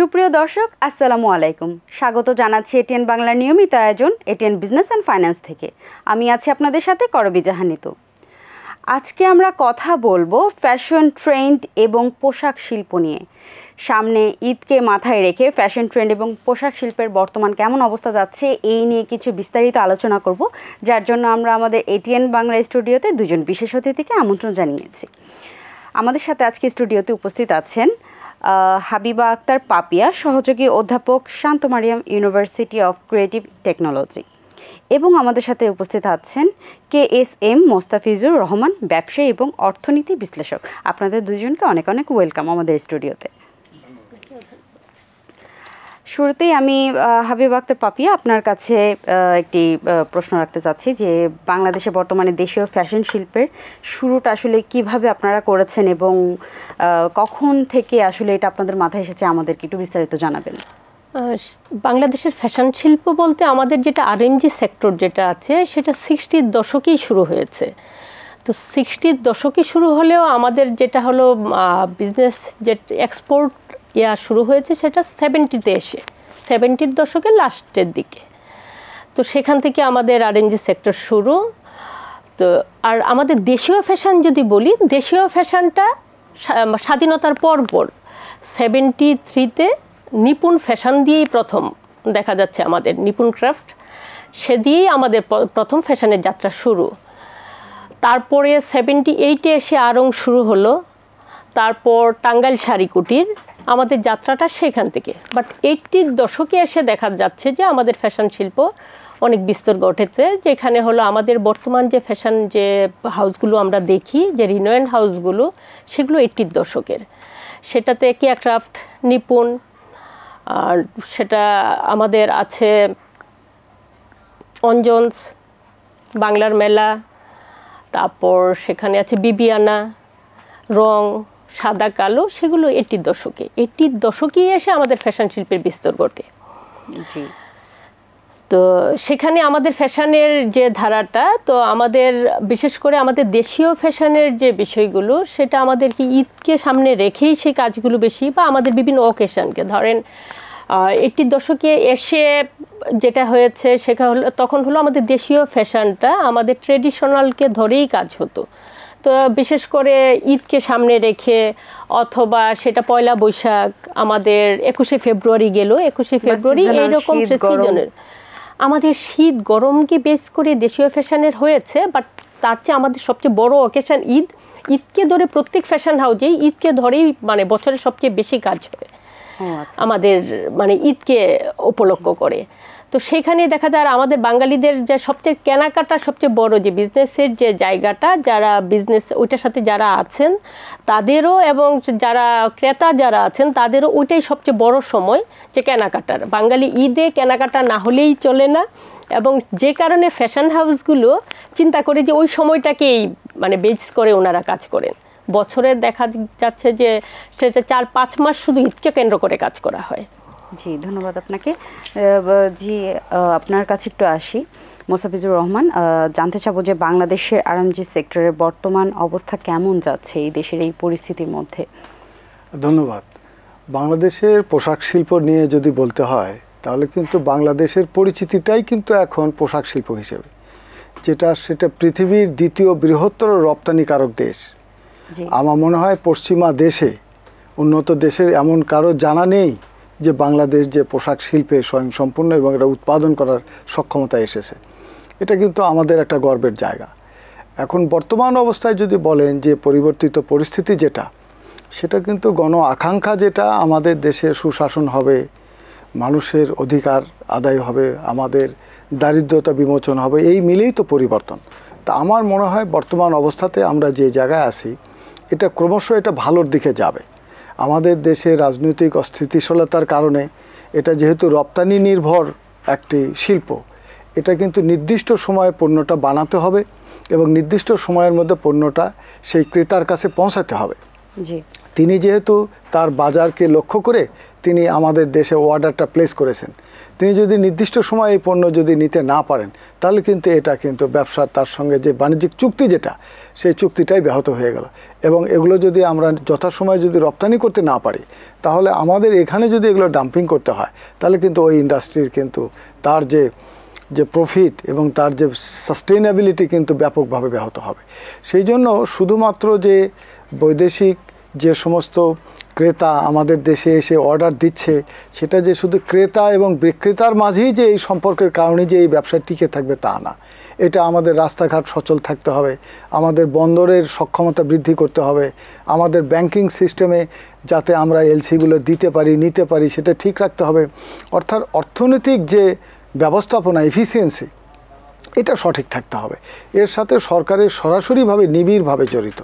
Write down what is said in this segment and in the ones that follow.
সুপ্রিয় দর্শক আসসালামু আলাইকুম, স্বাগত জানাচ্ছি এটিএন বাংলার নিয়মিত আয়োজন এটিএন বিজনেস অ্যান্ড ফাইন্যান্স থেকে। আমি আছি আপনাদের সাথে করবী জাহানিতু। আজকে আমরা কথা বলবো ফ্যাশন ট্রেন্ড এবং পোশাক শিল্প নিয়ে। সামনে ঈদকে মাথায় রেখে ফ্যাশন ট্রেন্ড এবং পোশাক শিল্পের বর্তমান কেমন অবস্থা যাচ্ছে এই নিয়ে কিছু বিস্তারিত আলোচনা করব, যার জন্য আমরা আমাদের এটিএন বাংলা স্টুডিওতে দুজন বিশেষ অতিথিকে আমন্ত্রণ জানিয়েছি। আমাদের সাথে আজকে স্টুডিওতে উপস্থিত আছেন হাবিবা আক্তার পাপিয়া, সহযোগী অধ্যাপক Shanto Mariam university of creative technology, এবং আমাদের সাথে উপস্থিত আছেন KSM মোস্তাফিজুর রহমান, ব্যবসায়ী এবং অর্থনীতি বিশ্লেষক। আপনাদের দুজনকে অনেক অনেক ওয়েলকাম আমাদের স্টুডিওতে। শুরুতেই আমি হাবিবা আক্তার পাপিয়া, আপনার কাছে একটি প্রশ্ন রাখতে চাচ্ছি যে বাংলাদেশে বর্তমানে দেশীয় ফ্যাশন শিল্পের শুরুটা আসলে কিভাবে আপনারা করেছেন এবং কখন থেকে আসলে এটা আপনাদের মাথায় এসেছে, আমাদেরকে একটু বিস্তারিত জানাবেন। বাংলাদেশের ফ্যাশন শিল্প বলতে আমাদের যেটা আরএমজি সেক্টর যেটা আছে সেটা 60-র দশকেই শুরু হয়েছে। তো 60-র দশকে শুরু হলেও আমাদের যেটা হলো বিজনেস যে এক্সপোর্ট শুরু হয়েছে সেটা 70-তে এসে, 70-র দশকের লাস্টের দিকে। তো সেখান থেকে আমাদের আরএমজি সেক্টর শুরু। তো আর আমাদের দেশীয় ফ্যাশন যদি বলি, দেশীয় ফ্যাশনটা স্বাধীনতার পর 73-তে নিপুণ ফ্যাশন দিয়েই প্রথম দেখা যাচ্ছে আমাদের নিপুণ ক্রাফট, সে দিয়েই আমাদের প্রথম ফ্যাশনের যাত্রা শুরু। তারপরে 78-এ এসে আড়ং শুরু হলো, তারপর টাঙ্গাইল শাড়ি কুটির, আমাদের যাত্রাটা সেখান থেকে। বাট 80-র দশকে এসে দেখা যাচ্ছে যে আমাদের ফ্যাশন শিল্প অনেক বিস্তর ঘটেছে, যেখানে হলো আমাদের বর্তমান যে ফ্যাশন যে হাউসগুলো আমরা দেখি, যে রিনোয়েন্ট হাউসগুলো, সেগুলো 80-র দশকের। সেটাতে কেয়া ক্রাফট, নিপুণ, আর সেটা আমাদের আছে অঞ্জনস, বাংলার মেলা, তারপর সেখানে আছে বিবিয়ানা, রং, সাদা কালো, সেগুলো 80-র দশকে। 80-র দশকেই এসে আমাদের ফ্যাশন শিল্পের বিস্তর ঘটে। জি। তো সেখানে আমাদের ফ্যাশনের যে ধারাটা, তো আমাদের বিশেষ করে আমাদের দেশীয় ফ্যাশনের যে বিষয়গুলো, সেটা আমাদের কি ঈদকে সামনে রেখেই সেই কাজগুলো বেশি, বা আমাদের বিভিন্ন অকেশনকে ধরেন 80-র দশকে এসে যেটা হয়েছে সেটা হলো, তখন হলো আমাদের দেশীয় ফ্যাশনটা আমাদের ট্রেডিশনালকে ধরেই কাজ হতো। তো বিশেষ করে ঈদকে সামনে রেখে, অথবা সেটা পয়লা বৈশাখ, আমাদের 21শে ফেব্রুয়ারি গেল, 21শে ফেব্রুয়ারি এইরকম সিজনের আমাদের শীত গরমকে বেস করে দেশীয় ফ্যাশনের হয়েছে। বাট তার চেয়ে আমাদের সবচেয়ে বড় অকেশন ঈদ। ঈদকে ধরে প্রত্যেক ফ্যাশন হাউজেই ঈদকে ধরেই মানে বছরের সবচেয়ে বেশি কাজ হয় আমাদের, মানে ঈদকে উপলক্ষ করে। তো সেইখানে দেখা যায় আমাদের বাঙালিদের যে সবচেয়ে কেনাকাটা সবচেয়ে বড় যে বিজনেসের যে জায়গাটা, যারা বিজনেস ওইটার সাথে যারা আছেন তাদেরও, এবং যারা ক্রেতা যারা আছেন তাদেরও ওইটাই সবচেয়ে বড় সময় যে কেনাকাটার। বাঙালি ঈদে কেনাকাটা না হলেই চলে না, এবং যে কারণে ফ্যাশন হাউসগুলো চিন্তা করে যে ওই সময়টাকেই মানে বেস করে ওনারা কাজ করেন। বছরের দেখা যাচ্ছে যে সেটা 4-5 মাস শুধু ঈদকে কেন্দ্র করে কাজ করা হয়। জি, ধন্যবাদ আপনাকে। জি, আপনার কাছে একটু আসি মোস্তাফিজুর রহমান, জানতে চাবো যে বাংলাদেশের আরএমজি সেক্টরের বর্তমান অবস্থা কেমন যাচ্ছে এই দেশের এই পরিস্থিতির মধ্যে? ধন্যবাদ। বাংলাদেশের পোশাক শিল্প নিয়ে যদি বলতে হয়, তাহলে কিন্তু বাংলাদেশের পরিচিতিটাই কিন্তু এখন পোশাক শিল্প হিসেবে, সেটা পৃথিবীর দ্বিতীয় বৃহত্তর রপ্তানিকারক দেশ। আমার মনে হয় পশ্চিমা দেশে, উন্নত দেশের এমন কারো জানা নেই যে বাংলাদেশ যে পোশাক শিল্পে স্বয়ংসম্পূর্ণ এবং এটা উৎপাদন করার সক্ষমতা এসেছে। এটা কিন্তু আমাদের একটা গর্বের জায়গা। এখন বর্তমান অবস্থায় যদি বলেন যে পরিবর্তিত পরিস্থিতি যেটা, সেটা কিন্তু গণ আকাঙ্ক্ষা যেটা, আমাদের দেশে সুশাসন হবে, মানুষের অধিকার আদায় হবে, আমাদের দারিদ্রতা বিমোচন হবে, এই মিলেই তো পরিবর্তন। তা আমার মনে হয় বর্তমান অবস্থাতে আমরা যে জায়গায় আছি, এটা ক্রমশ এটা ভালোর দিকে যাবে। আমাদের দেশে রাজনৈতিক অস্থিতিশীলতার কারণে এটা যেহেতু রপ্তানি নির্ভর একটি শিল্প, এটা কিন্তু নির্দিষ্ট সময়ে পণ্যটা বানাতে হবে এবং নির্দিষ্ট সময়ের মধ্যে পণ্যটা সেই ক্রেতার কাছে পৌঁছাতে হবে। তিনি যেহেতু তার বাজারকে লক্ষ্য করে তিনি আমাদের দেশে অর্ডারটা প্লেস করেছেন, তিনি যদি নির্দিষ্ট সময় এই পণ্য যদি নিতে না পারেন, তাহলে কিন্তু এটা কিন্তু ব্যবসার তার সঙ্গে যে বাণিজ্যিক চুক্তি যেটা, সেই চুক্তিটাই ব্যাহত হয়ে গেল। এবং এগুলো যদি আমরা যথাসময়ে যদি রপ্তানি করতে না পারি, তাহলে আমাদের এখানে যদি এগুলো ডাম্পিং করতে হয়, তাহলে কিন্তু ওই ইন্ডাস্ট্রির কিন্তু তার যে প্রফিট এবং তার যে সাস্টেইনেবিলিটি কিন্তু ব্যাপকভাবে ব্যাহত হবে। সেই জন্য শুধুমাত্র যে বৈদেশিক যে সমস্ত ক্রেতা আমাদের দেশে এসে অর্ডার দিচ্ছে, সেটা যে শুধু ক্রেতা এবং বিক্রেতার মাঝেই যে এই সম্পর্কের কারণে যে এই ব্যবসা টিকে থাকবে তা না। এটা আমাদের রাস্তাঘাট সচল থাকতে হবে, আমাদের বন্দরের সক্ষমতা বৃদ্ধি করতে হবে, আমাদের ব্যাংকিং সিস্টেমে যাতে আমরা এলসিগুলো দিতে পারি নিতে পারি সেটা ঠিক রাখতে হবে। অর্থাৎ অর্থনৈতিক যে ব্যবস্থাপনা এফিসিয়েন্সি, এটা সঠিক থাকতে হবে। এর সাথে সরকারের সরাসরিভাবে নিবিড়ভাবে জড়িত।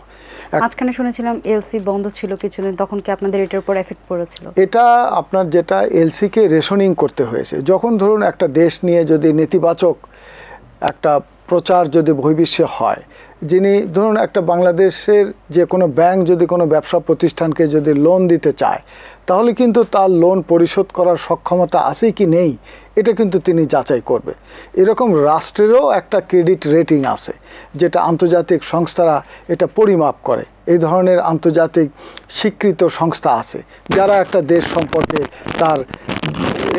মাঝখানে শুনেছিলাম এলসি বন্ধ ছিল কিছুদিন, তখন কি আপনাদের এটার উপর এফেক্ট পড়েছিল? এটা আপনার যেটা এলসিকে রেশনিং করতে হয়েছে। যখন ধরুন একটা দেশ নিয়ে যদি নেতিবাচক একটা প্রচার যদি বহির্বিশ্বে হয়, যিনি ধরুন একটা বাংলাদেশের যে কোনো ব্যাংক যদি কোনো ব্যবসা প্রতিষ্ঠানকে যদি লোন দিতে চায়, তাহলে কিন্তু তার লোন পরিশোধ করার সক্ষমতা আছে কি নেই এটা কিন্তু তিনি যাচাই করবে। এরকম রাষ্ট্রেরও একটা ক্রেডিট রেটিং আছে, যেটা আন্তর্জাতিক সংস্থারা এটা পরিমাপ করে। এই ধরনের আন্তর্জাতিক স্বীকৃত সংস্থা আছে যারা একটা দেশ সম্পর্কে তার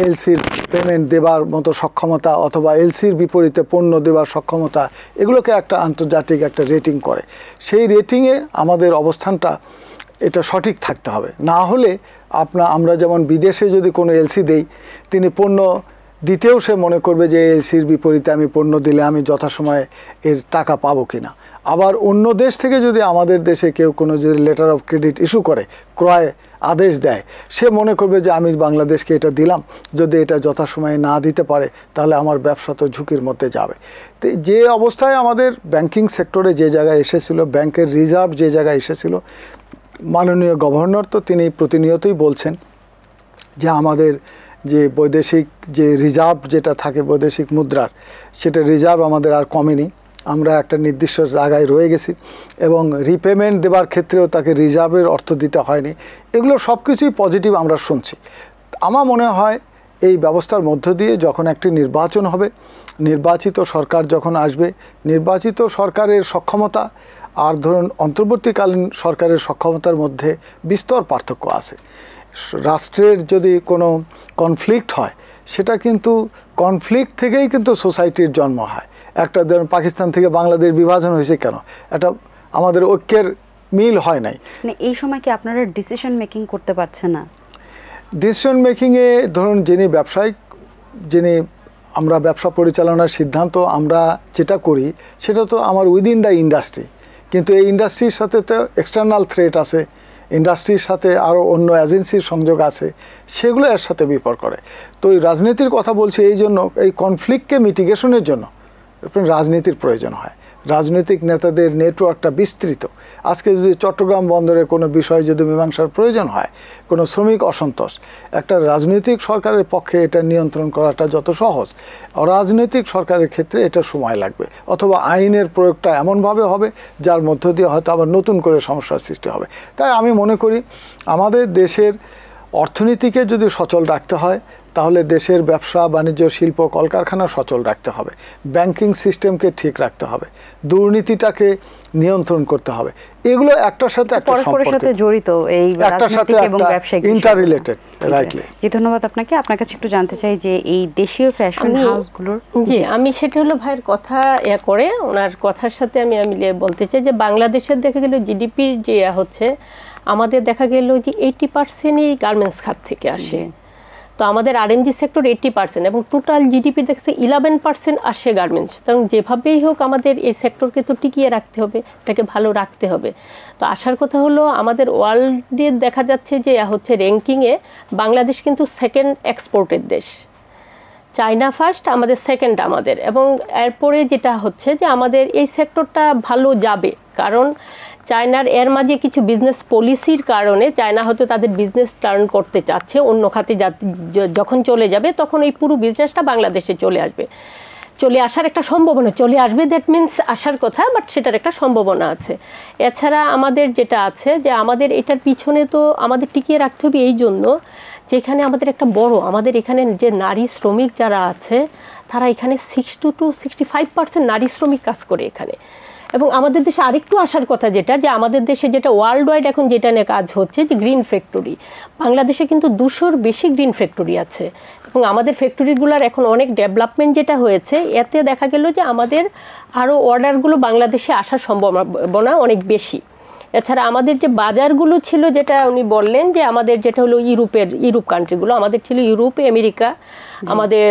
এলসির পেমেন্ট দেবার মতো সক্ষমতা অথবা এলসির বিপরীতে পণ্য দেবার সক্ষমতা, এগুলোকে একটা আন্তর্জাতিক একটা রেটিং করে। সেই রেটিংয়ে আমাদের অবস্থানটা এটা সঠিক থাকতে হবে। না হলে আমরা যেমন বিদেশে যদি কোনো এলসি দেই, তিনি পণ্য দিতেও সে মনে করবে যে এলসির বিপরীতে আমি পণ্য দিলে আমি যথাসময়ে এর টাকা পাবো কিনা। আবার অন্য দেশ থেকে যদি আমাদের দেশে কেউ কোনো যদি লেটার অফ ক্রেডিট ইস্যু করে, ক্রয় আদেশ দেয়, সে মনে করবে যে আমি বাংলাদেশকে এটা দিলাম, যদি এটা যথাসময়ে না দিতে পারে তাহলে আমার ব্যবসা তো ঝুঁকির মধ্যে যাবে। তো যে অবস্থায় আমাদের ব্যাংকিং সেক্টরে যে জায়গায় এসেছিল, ব্যাংকের রিজার্ভ যে জায়গায় এসেছিল, মাননীয় গভর্নর তো তিনি প্রতিনিয়তই বলছেন যে আমাদের যে বৈদেশিক যে রিজার্ভ যেটা থাকে বৈদেশিক মুদ্রার, সেটা রিজার্ভ আমাদের আর কমেনি, আমরা একটা নির্দিষ্ট জায়গায় রয়ে গেছি এবং রিপেমেন্ট দেবার ক্ষেত্রেও তাকে রিজার্ভের অর্থ দিতে হয়নি। এগুলো সব কিছুই পজিটিভ আমরা শুনছি। আমার মনে হয় এই ব্যবস্থার মধ্য দিয়ে যখন একটি নির্বাচন হবে, নির্বাচিত সরকার যখন আসবে, নির্বাচিত সরকারের সক্ষমতা আর ধরুন অন্তর্বর্তীকালীন সরকারের সক্ষমতার মধ্যে বিস্তর পার্থক্য আছে। রাষ্ট্রের যদি কোনো কনফ্লিক্ট হয়, সেটা কিন্তু কনফ্লিক্ট থেকেই কিন্তু সোসাইটির জন্ম হয়। একটা ধরুন পাকিস্তান থেকে বাংলাদেশ বিভাজন হয়েছে কেন? এটা আমাদের ঐক্যের মিল হয় নাই। মানে এই সময় কি আপনারা ডিসিশন মেকিং করতে পারছেন না? ডিসিশন মেকিংয়ে ধরুন যিনি আমরা ব্যবসা পরিচালনার সিদ্ধান্ত আমরা যেটা করি সেটা তো আমার উইদিন দ্য ইন্ডাস্ট্রি, কিন্তু এই ইন্ডাস্ট্রির সাথে তো এক্সটার্নাল থ্রেট আছে, ইন্ডাস্ট্রির সাথে আরও অন্য এজেন্সির সংযোগ আছে, সেগুলো এর সাথে বিপর্ক করে। তো এই রাজনীতির কথা বলছি এই জন্য, এই কনফ্লিক্টকে মিটিগেশনের জন্য রাজনীতির প্রয়োজন হয়। রাজনৈতিক নেতাদের নেটওয়ার্কটা বিস্তৃত। আজকে যদি চট্টগ্রাম বন্দরে কোনো বিষয় যদি মীমাংসার প্রয়োজন হয়, কোনো শ্রমিক অসন্তোষ, একটা রাজনৈতিক সরকারের পক্ষে এটা নিয়ন্ত্রণ করাটা যত সহজ, অরাজনৈতিক সরকারের ক্ষেত্রে এটা সময় লাগবে, অথবা আইনের প্রয়োগটা এমনভাবে হবে যার মধ্য দিয়ে হয়তো আবার নতুন করে সমস্যার সৃষ্টি হবে। তাই আমি মনে করি আমাদের দেশের অর্থনীতিকে যদি সচল রাখতে হয়, তাহলে দেশের ব্যবসা বাণিজ্য শিল্প কলকারখানা সচল রাখতে হবে, ব্যাংকিং সিস্টেমকে ঠিক রাখতে হবে, দুর্নীতিটাকে নিয়ন্ত্রণ করতে হবে। এগুলো একটার সাথে একটা পরস্পরের সাথে জড়িত, এই রাজনৈতিক এবং ব্যবসায়িক ইন্টাররিলেটেড। রাইটলি। জি, ধন্যবাদ আপনাকে। আপনার কাছে একটু জানতে চাই যে এই দেশীয় ফ্যাশন হাউসগুলোর, জি আমি সেটা হলো ভাইয়ের কথা করে ওনার কথার সাথে আমি মিলিয়ে বলতে চাই যে বাংলাদেশের দেখা গেল জিডিপির যে হচ্ছে, আমাদের দেখা গেল যে 80%ই গার্মেন্টস খাত থেকে আসে। তো আমাদের আরএমজি সেক্টর 80% এবং টোটাল জিডিপি দেখছে 11% আসে গার্মেন্টস। কারণ যেভাবেই হোক আমাদের এই সেক্টরকে তো টিকিয়ে রাখতে হবে, এটাকে ভালো রাখতে হবে। তো আসার কথা হলো আমাদের ওয়ার্ল্ডে দেখা যাচ্ছে যে হচ্ছে র্যাঙ্কিংয়ে বাংলাদেশ কিন্তু সেকেন্ড এক্সপোর্টের দেশ, চায়না ফার্স্ট, আমাদের সেকেন্ড আমাদের। এবং এরপরে যেটা হচ্ছে যে আমাদের এই সেক্টরটা ভালো যাবে, কারণ চায়নার এর মাঝে কিছু বিজনেস পলিসির কারণে চায়না হয়তো তাদের বিজনেস টার্ন করতে চাচ্ছে অন্য খাতে, যখন চলে যাবে তখন এই পুরো বিজনেসটা বাংলাদেশে চলে আসার একটা সম্ভাবনা, চলে আসবে দ্যাট মিনস আসার কথা, বাট সেটার একটা সম্ভাবনা আছে। এছাড়া আমাদের যেটা আছে যে আমাদের এটার পিছনে তো আমাদের টিকিয়ে রাখতে হবে এই জন্য যেখানে আমাদের একটা বড়, আমাদের এখানে যে নারী শ্রমিক যারা আছে তারা এখানে 60 to 65% নারী শ্রমিক কাজ করে এখানে। এবং আমাদের দেশে আরেকটু আসার কথা যেটা, যে আমাদের দেশে যেটা ওয়ার্ল্ড ওয়াইড এখন যেটা নিয়ে কাজ হচ্ছে, যে গ্রিন ফ্যাক্টরি। বাংলাদেশে কিন্তু 200-র বেশি গ্রিন ফ্যাক্টরি আছে এবং আমাদের ফ্যাক্টরিগুলোর এখন অনেক ডেভেলপমেন্ট যেটা হয়েছে, এতে দেখা গেল যে আমাদের আরও অর্ডারগুলো বাংলাদেশে আসার সম্ভাবনা অনেক বেশি। এছাড়া আমাদের যে বাজারগুলো ছিল, যেটা উনি বললেন যে আমাদের যেটা হলো ইউরোপ কান্ট্রিগুলো, আমাদের ছিল ইউরোপে, আমেরিকা, আমাদের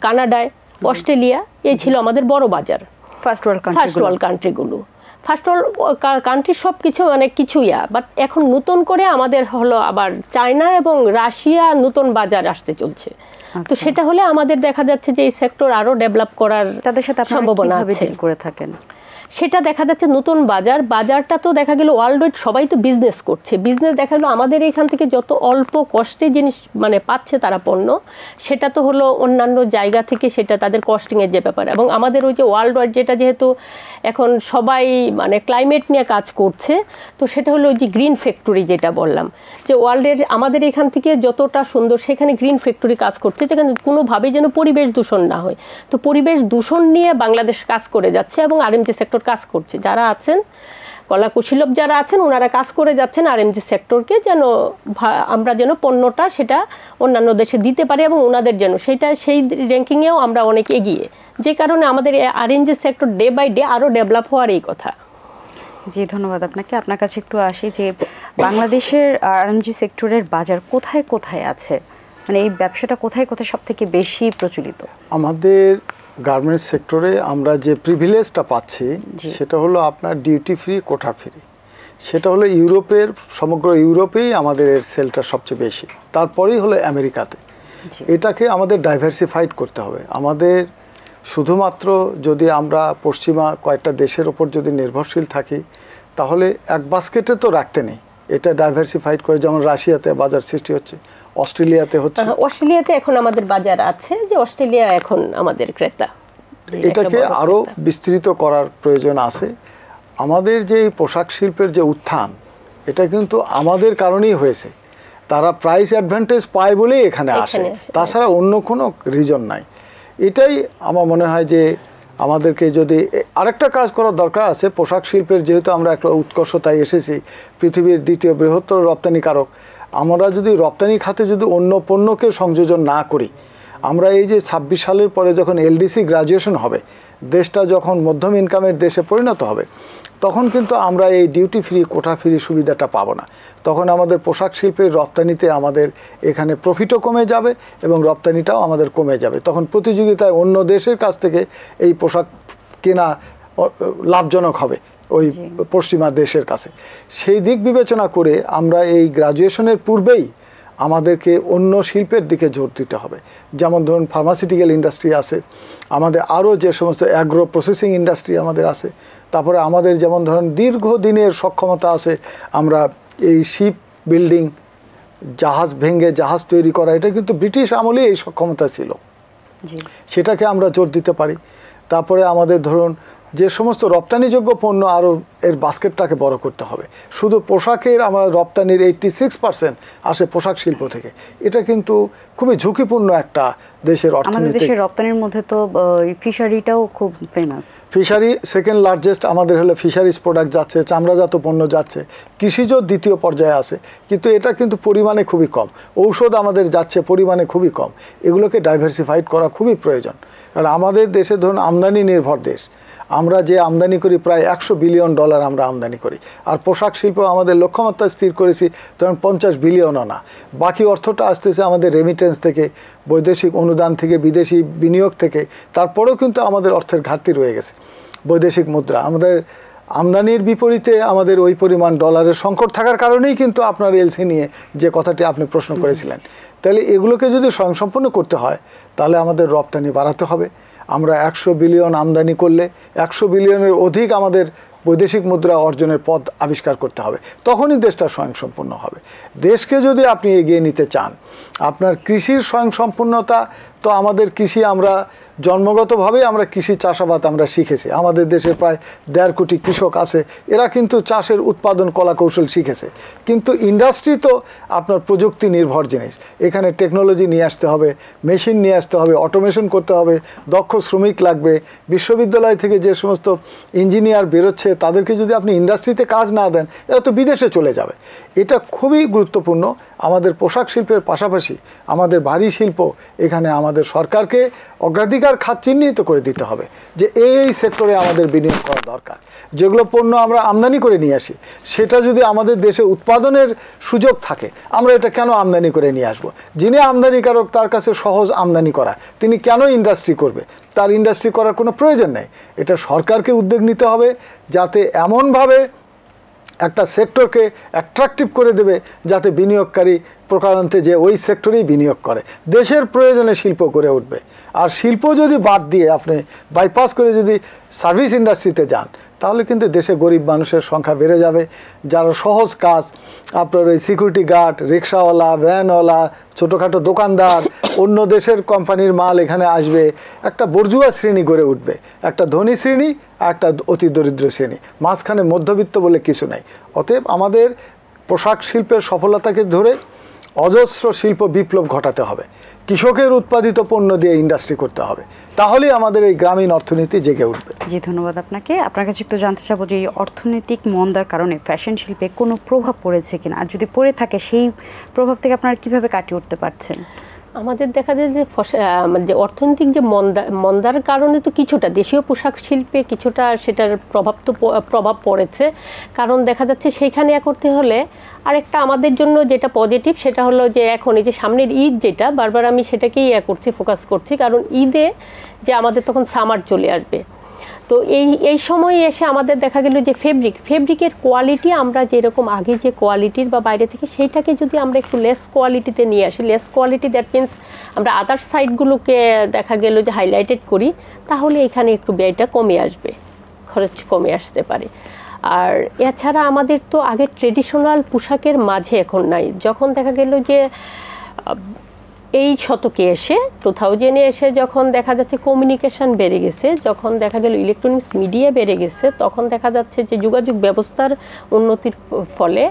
কানাডায়, অস্ট্রেলিয়া, এই ছিল আমাদের বড় বাজার, ফার্স্ট ওয়ার্ল্ড কান্ট্রিগুলো। ফার্স্ট ওয়ার্ল্ড কান্ট্রি সব কিছু অনেক কিছুই, বাট এখন নতুন করে আমাদের হলো আবার চায়না এবং রাশিয়া নতুন বাজার আসতে চলছে। তো সেটা হলে আমাদের দেখা যাচ্ছে যে এই সেক্টর আরও ডেভেলপ করার তাদের সাথে সম্ভাবনা আছে। করে থাকেন সেটা দেখা যাচ্ছে নতুন বাজারটা তো দেখা গেল ওয়ার্ল্ড ওয়াইড সবাই তো বিজনেস করছে, বিজনেস দেখা গেলো আমাদের এখান থেকে যত অল্প কস্টে জিনিস মানে পাচ্ছে তারা পণ্য, সেটা তো হলো অন্যান্য জায়গা থেকে সেটা তাদের কস্টিংয়ের যে ব্যাপার। এবং আমাদের ওই যে ওয়ার্ল্ড ওয়াইড যেটা যেহেতু এখন সবাই মানে ক্লাইমেট নিয়ে কাজ করছে, তো সেটা হলো ওই যে গ্রিন ফ্যাক্টরি যেটা বললাম, যে ওয়ার্ল্ডের আমাদের এখান থেকে যতটা সুন্দর সেখানে গ্রিন ফ্যাক্টরি কাজ করছে, যেখানে কোনোভাবেই যেন পরিবেশ দূষণ না হয়। তো পরিবেশ দূষণ নিয়ে বাংলাদেশ কাজ করে যাচ্ছে এবং আরএমজি সেক্টর কাজ করছে। যারা আছেন কলা কুশীলব যারা আছেন ওনারা কাজ করে যাচ্ছেন আরএমজি সেক্টরকে, যেন আমরা যেন পণ্যটা সেটা অন্যান্য দেশে দিতে পারি এবং ওনাদের যেন সেই র্যাঙ্কিংয়েও আমরা অনেক এগিয়ে, যে কারণে আমাদের RMG sector day by day আরও ডেভেলপ হওয়ার এই কথা। জি ধন্যবাদ আপনাকে। আপনার কাছে একটু আসি যে বাংলাদেশের আরএমজি সেক্টরের বাজার কোথায় কোথায় আছে, মানে এই ব্যবসাটা কোথায় কোথায় সব থেকে বেশি প্রচলিত? আমাদের গার্মেন্টস সেক্টরে আমরা যে প্রিভিলেজটা পাচ্ছি সেটা হলো আপনার ডিউটি ফ্রি, কোটা ফ্রি। সেটা হলো ইউরোপের, সমগ্র ইউরোপেই আমাদের এর সেলটা সবচেয়ে বেশি, তারপরেই হলো আমেরিকাতে। এটাকে আমাদের ডাইভার্সিফাইড করতে হবে। আমাদের শুধুমাত্র যদি আমরা পশ্চিমা কয়েকটা দেশের ওপর যদি নির্ভরশীল থাকি তাহলে এক বাস্কেটে তো রাখতে নেই, এটা ডাইভার্সিফাইড করে, যেমন রাশিয়াতে বাজার সৃষ্টি হচ্ছে, অস্ট্রেলিয়াতে হচ্ছে। অস্ট্রেলিয়াতে এখন আমাদের বাজার আছে, যে অস্ট্রেলিয়া এখন আমাদের ক্রেতা। এটাকে আরও বিস্তৃত করার প্রয়োজন আছে। আমাদের যে পোশাক শিল্পের যে উত্থান, এটা কিন্তু আমাদের কারণেই হয়েছে। তারা প্রাইস অ্যাডভান্টেজ পায় বলেই এখানে আসে, তাছাড়া অন্য কোনো রিজন নাই। এটাই আমার মনে হয় যে আমাদেরকে যদি আরেকটা কাজ করার দরকার আছে। পোশাক শিল্পের যেহেতু আমরা একটা উৎকর্ষতায় এসেছি, পৃথিবীর দ্বিতীয় বৃহত্তর রপ্তানিকারক, আমরা যদি রপ্তানি খাতে যদি অন্য পণ্যকে সংযোজন না করি, আমরা এই যে 26 সালের পরে যখন এলডিসি গ্রাজুয়েশন হবে, দেশটা যখন মধ্যম ইনকামের দেশে পরিণত হবে, তখন কিন্তু আমরা এই ডিউটি ফ্রি, কোটা ফ্রি সুবিধাটা পাবো না। তখন আমাদের পোশাক শিল্পের রপ্তানিতে আমাদের এখানে প্রফিটও কমে যাবে এবং রপ্তানিটাও আমাদের কমে যাবে। তখন প্রতিযোগিতায় অন্য দেশের কাছ থেকে এই পোশাক কেনা লাভজনক হবে ওই পশ্চিমা দেশের কাছে। সেই দিক বিবেচনা করে আমরা এই গ্রাজুয়েশনের পূর্বেই আমাদেরকে অন্য শিল্পের দিকে জোর দিতে হবে। যেমন ধরুন ফার্মাসিউটিক্যাল ইন্ডাস্ট্রি আছে, আমাদের আরও যে সমস্ত অ্যাগ্রো প্রসেসিং ইন্ডাস্ট্রি আমাদের আছে, তারপরে আমাদের যেমন ধরুন দীর্ঘদিনের সক্ষমতা আছে, আমরা এই শিপ বিল্ডিং, জাহাজ ভেঙে জাহাজ তৈরি করা, এটা কিন্তু ব্রিটিশ আমলেই এই সক্ষমতা ছিল, সেটাকে আমরা জোর দিতে পারি। তারপরে আমাদের ধরুন যে সমস্ত রপ্তানিযোগ্য পণ্য, আরও এর বাস্কেটটাকে বড় করতে হবে। শুধু পোশাকের আমরা রপ্তানির 86% আসে পোশাক শিল্প থেকে। এটা কিন্তু খুবই ঝুঁকিপূর্ণ একটা দেশের অর্থনীতি। আমাদের দেশের রপ্তানির মধ্যে তো ফিশারিটাও খুব ফেমাস। ফিশারি সেকেন্ড লার্জেস্ট আমাদের হলো ফিশারিজ প্রোডাক্ট যাচ্ছে, চামড়াজাত পণ্য যাচ্ছে, কৃষিজ দ্বিতীয় পর্যায়ে আছে, কিন্তু এটা কিন্তু পরিমাণে খুবই কম। ঔষধ আমাদের যাচ্ছে পরিমাণে খুবই কম। এগুলোকে ডাইভার্সিফাইড করা খুবই প্রয়োজন, কারণ আমাদের দেশে ধরুন আমদানি নির্ভর দেশ। আমরা যে আমদানি করি প্রায় $100 বিলিয়ন আমরা আমদানি করি, আর পোশাক শিল্প আমাদের লক্ষ্যমাত্রা স্থির করেছি ধরুন 50 বিলিয়নও না। বাকি অর্থটা আসতেছে আমাদের রেমিটেন্স থেকে, বৈদেশিক অনুদান থেকে, বিদেশি বিনিয়োগ থেকে। তারপরেও কিন্তু আমাদের অর্থের ঘাটতি রয়ে গেছে। বৈদেশিক মুদ্রা আমাদের আমদানির বিপরীতে আমাদের ওই পরিমাণ ডলারের সংকট থাকার কারণেই কিন্তু আপনার এলসি নিয়ে যে কথাটি আপনি প্রশ্ন করেছিলেন, তাহলে এগুলোকে যদি স্বয়ংসম্পূর্ণ করতে হয় তাহলে আমাদের রপ্তানি বাড়াতে হবে। আমরা 100 বিলিয়ন আমদানি করলে 100 বিলিয়নের অধিক আমাদের বৈদেশিক মুদ্রা অর্জনের পথ আবিষ্কার করতে হবে, তখনই দেশটা স্বয়ংসম্পূর্ণ হবে। দেশকে যদি আপনি এগিয়ে নিতে চান, আপনার কৃষির স্বয়ংসম্পূর্ণতা তো আমাদের কৃষি আমরা জন্মগতভাবেই আমরা কৃষি চাষাবাদ আমরা শিখেছি। আমাদের দেশে প্রায় 1.5 কোটি কৃষক আছে, এরা কিন্তু চাষের উৎপাদন কলা কৌশল শিখেছে। কিন্তু ইন্ডাস্ট্রি তো আপনার প্রযুক্তি নির্ভর জিনিস, এখানে টেকনোলজি নিয়ে আসতে হবে, মেশিন নিয়ে আসতে হবে, অটোমেশন করতে হবে, দক্ষ শ্রমিক লাগবে। বিশ্ববিদ্যালয় থেকে যে সমস্ত ইঞ্জিনিয়ার বেরোচ্ছে তাদেরকে যদি আপনি ইন্ডাস্ট্রিতে কাজ না দেন, এরা তো বিদেশে চলে যাবে। এটা খুবই গুরুত্বপূর্ণ। আমাদের পোশাক শিল্পের পাশাপাশি আমাদের ভারী শিল্প, এখানে আমাদের সরকারকে অগ্রাধিকার খাত চিহ্নিত করে দিতে হবে যে এই সেক্টরে আমাদের বিনিয়োগ করা দরকার। যেগুলো পণ্য আমরা আমদানি করে নিয়ে আসি, সেটা যদি আমাদের দেশে উৎপাদনের সুযোগ থাকে, আমরা এটা কেন আমদানি করে নিয়ে আসব? যিনি আমদানিকারক তার কাছে সহজ আমদানি করা, তিনি কেন ইন্ডাস্ট্রি করবে? তার ইন্ডাস্ট্রি করার কোনো প্রয়োজন নেই। এটা সরকারকে উদ্যোগ নিতে হবে, যাতে এমনভাবে একটা সেক্টরকে অ্যাট্রাকটিভ করে দেবে যাতে বিনিয়োগকারী প্রকারান্তে যে ওই সেক্টরেই বিনিয়োগ করে, দেশের প্রয়োজনে শিল্প গড়ে উঠবে। আর শিল্প যদি বাদ দিয়ে আপনি বাইপাস করে যদি সার্ভিস ইন্ডাস্ট্রিতে যান, তাহলে কিন্তু দেশে গরিব মানুষের সংখ্যা বেড়ে যাবে। যারা সহজ কাজ, আপনার ওই সিকিউরিটি গার্ড, রিক্সাওয়ালা, ভ্যানওয়ালা, ছোটোখাটো দোকানদার, অন্য দেশের কোম্পানির মাল এখানে আসবে, একটা বর্জুয়া শ্রেণী গড়ে উঠবে, একটা ধনী শ্রেণী আর একটা অতি দরিদ্র শ্রেণী, মাঝখানে মধ্যবিত্ত বলে কিছু নাই। অতএব আমাদের পোশাক শিল্পের সফলতাকে ধরে অজস্র শিল্প বিপ্লব ঘটাতে হবে, কৃষকের উৎপাদিত পণ্য দিয়ে ইন্ডাস্ট্রি করতে হবে, তাহলেই আমাদের এই গ্রামীণ অর্থনীতি জেগে উঠবে। জি, ধন্যবাদ আপনাকে। আপনার কাছে একটু জানতে চাবো যে এই অর্থনৈতিক মন্দার কারণে ফ্যাশন শিল্পে কোনো প্রভাব পড়েছে কিনা, আর যদি পড়ে থাকে সেই প্রভাব থেকে আপনারা কিভাবে কাটিয়ে উঠতে পারছেন? আমাদের দেখা যায় যে যে অর্থনৈতিক যে মন্দার কারণে তো কিছুটা দেশীয় পোশাক শিল্পে কিছুটা সেটার প্রভাব পড়েছে। কারণ দেখা যাচ্ছে সেইখানে করতে হলে আরেকটা আমাদের জন্য যেটা পজিটিভ, সেটা হলো যে এখন এই যে সামনের ঈদ, যেটা বারবার আমি সেটাকেই করছি, ফোকাস করছি, কারণ ঈদে যে আমাদের তখন সামার চলে আসবে। তো এই সময়ে এসে আমাদের দেখা গেল যে ফেব্রিকের কোয়ালিটি আমরা যেরকম আগে যে কোয়ালিটির বা বাইরে থেকে, সেইটাকে যদি আমরা একটু লেস কোয়ালিটিতে নিয়ে আসি, লেস কোয়ালিটি দ্যাট মিনস আমরা আদার সাইডগুলোকে দেখা গেল যে হাইলাইটেড করি, তাহলে এখানে একটু ব্যয়টা কমে আসবে, খরচ কমে আসতে পারে। আর এছাড়া আমাদের তো আগে ট্রেডিশনাল পোশাকের মাঝে এখন নাই। যখন দেখা গেল যে এই শতকে এসে 2000-এ এসে যখন দেখা যাচ্ছে কমিউনিকেশন বেড়ে গেছে, যখন দেখা গেল ইলেকট্রনিক্স মিডিয়া বেড়ে গেছে, তখন দেখা যাচ্ছে যে যোগাযোগ ব্যবস্থার উন্নতির ফলে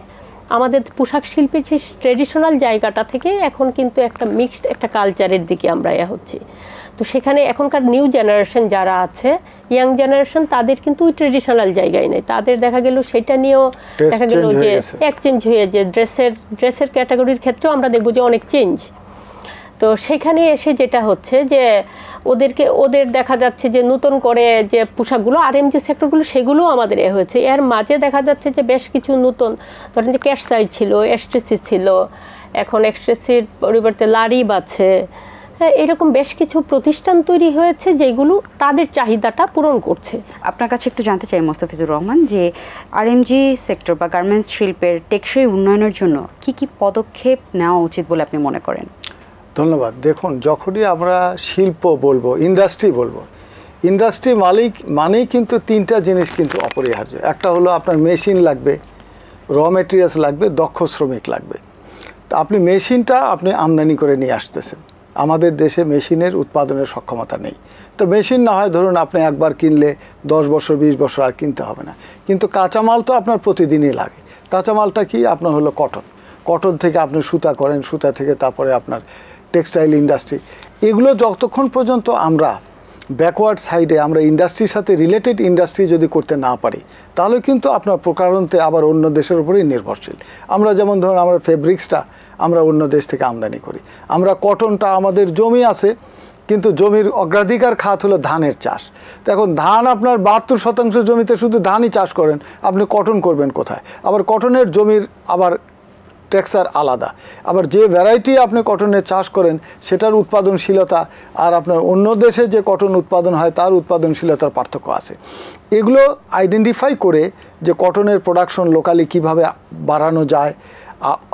আমাদের পোশাক শিল্পের যে ট্রেডিশনাল জায়গাটা থেকে এখন কিন্তু একটা মিক্সড একটা কালচারের দিকে আমরা হচ্ছি। তো সেখানে এখনকার নিউ জেনারেশন যারা আছে, ইয়াং জেনারেশন, তাদের কিন্তু ওই ট্রেডিশনাল জায়গায় নেই। তাদের দেখা গেল সেটা নিয়েও দেখা গেল যে এক্সচেঞ্জ হয়ে, যে ড্রেসের ক্যাটাগরির ক্ষেত্রেও আমরা দেখব যে অনেক চেঞ্জ। তো সেখানে এসে যেটা হচ্ছে যে ওদের দেখা যাচ্ছে যে নতুন করে যে পোশাকগুলো আরএমজি সেক্টরগুলো, সেগুলো আমাদের হয়েছে। এর মাঝে দেখা যাচ্ছে যে বেশ কিছু নতুন, ধরেন যে ক্যাটসাইড ছিল, এক্সট্রেসি ছিল, এখন এক্সট্রেসির পরিবর্তে লারিব আছে, হ্যাঁ, এরকম বেশ কিছু প্রতিষ্ঠান তৈরি হয়েছে যেগুলো তাদের চাহিদাটা পূরণ করছে। আপনার কাছে একটু জানতে চাই মোস্তাফিজুর রহমান, যে আরএমজি সেক্টর বা গার্মেন্টস শিল্পের টেকসই উন্নয়নের জন্য কি কি পদক্ষেপ নেওয়া উচিত বলে আপনি মনে করেন? ধন্যবাদ। দেখুন, যখনই আমরা শিল্প বলবো, ইন্ডাস্ট্রি বলবো, ইন্ডাস্ট্রি মানেই কিন্তু 3টা জিনিস কিন্তু অপরিহার্য। একটা হলো আপনার মেশিন লাগবে, র মেটেরিয়ালস লাগবে, দক্ষ শ্রমিক লাগবে। তো আপনি মেশিনটা আপনি আমদানি করে নিয়ে আসতেছেন, আমাদের দেশে মেশিনের উৎপাদনের সক্ষমতা নেই। তো মেশিন না হয় ধরুন আপনি একবার কিনলে 10 বছর 20 বছর আর কিনতে হবে না, কিন্তু কাঁচামাল তো আপনার প্রতিদিনই লাগে। কাঁচামালটা কি? আপনার হলো কটন থেকে আপনি সুতা করেন, সুতা থেকে তারপরে আপনার টেক্সটাইল ইন্ডাস্ট্রি। এগুলো যতক্ষণ পর্যন্ত আমরা ব্যাকওয়ার্ড সাইডে আমরা ইন্ডাস্ট্রির সাথে রিলেটেড ইন্ডাস্ট্রি যদি করতে না পারি, তাহলে কিন্তু আপনার প্রকারান্তে আবার অন্য দেশের উপরেই নির্ভরশীল। আমরা যেমন ধরুন আমরা ফেব্রিক্সটা আমরা অন্য দেশ থেকে আমদানি করি, আমরা কটনটা, আমাদের জমি আছে কিন্তু জমির অগ্রাধিকার খাত হলো ধানের চাষ। তো এখন ধান আপনার 72% জমিতে শুধু ধানই চাষ করেন, আপনি কটন করবেন কোথায়? আবার কটনের জমির আবার টেক্সচার আলাদা, আবার যে ভ্যারাইটি আপনি কটনের চাষ করেন সেটার উৎপাদনশীলতা আর আপনার অন্য দেশে যে কটন উৎপাদন হয় তার উৎপাদনশীলতার পার্থক্য আছে। এগুলো আইডেন্টিফাই করে যে কটনের প্রোডাকশন লোকালি কিভাবে বাড়ানো যায়,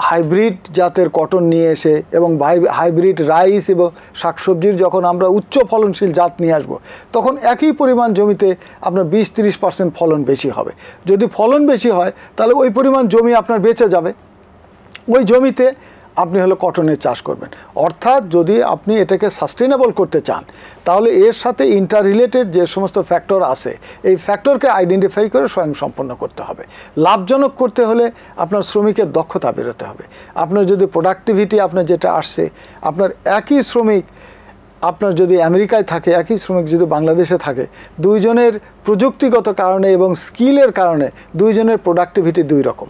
হাইব্রিড জাতের কটন নিয়ে এসে এবং হাইব্রিড রাইস এবং শাকসবজির যখন আমরা উচ্চ ফলনশীল জাত নিয়ে আসবো, তখন একই পরিমাণ জমিতে আপনার 20-30% ফলন বেশি হবে। যদি ফলন বেশি হয় তাহলে ওই পরিমাণ জমি আপনার বেঁচে যাবে, ওই জমিতে আপনি হলো কটনের চাষ করবেন। অর্থাৎ যদি আপনি এটাকে সাস্টেনেবল করতে চান তাহলে এর সাথে ইন্টার রিলেটেড যে সমস্ত ফ্যাক্টর আছে এই ফ্যাক্টরকে আইডেন্টিফাই করে স্বয়ংসম্পন্ন করতে হবে। লাভজনক করতে হলে আপনার শ্রমিকের দক্ষতা বেরোতে হবে। আপনার যদি প্রোডাক্টিভিটি আপনার যেটা আসছে, আপনার একই শ্রমিক আপনার যদি আমেরিকায় থাকে, একই শ্রমিক যদি বাংলাদেশে থাকে, দুইজনের প্রযুক্তিগত কারণে এবং স্কিলের কারণে দুইজনের প্রোডাক্টিভিটি দুই রকম।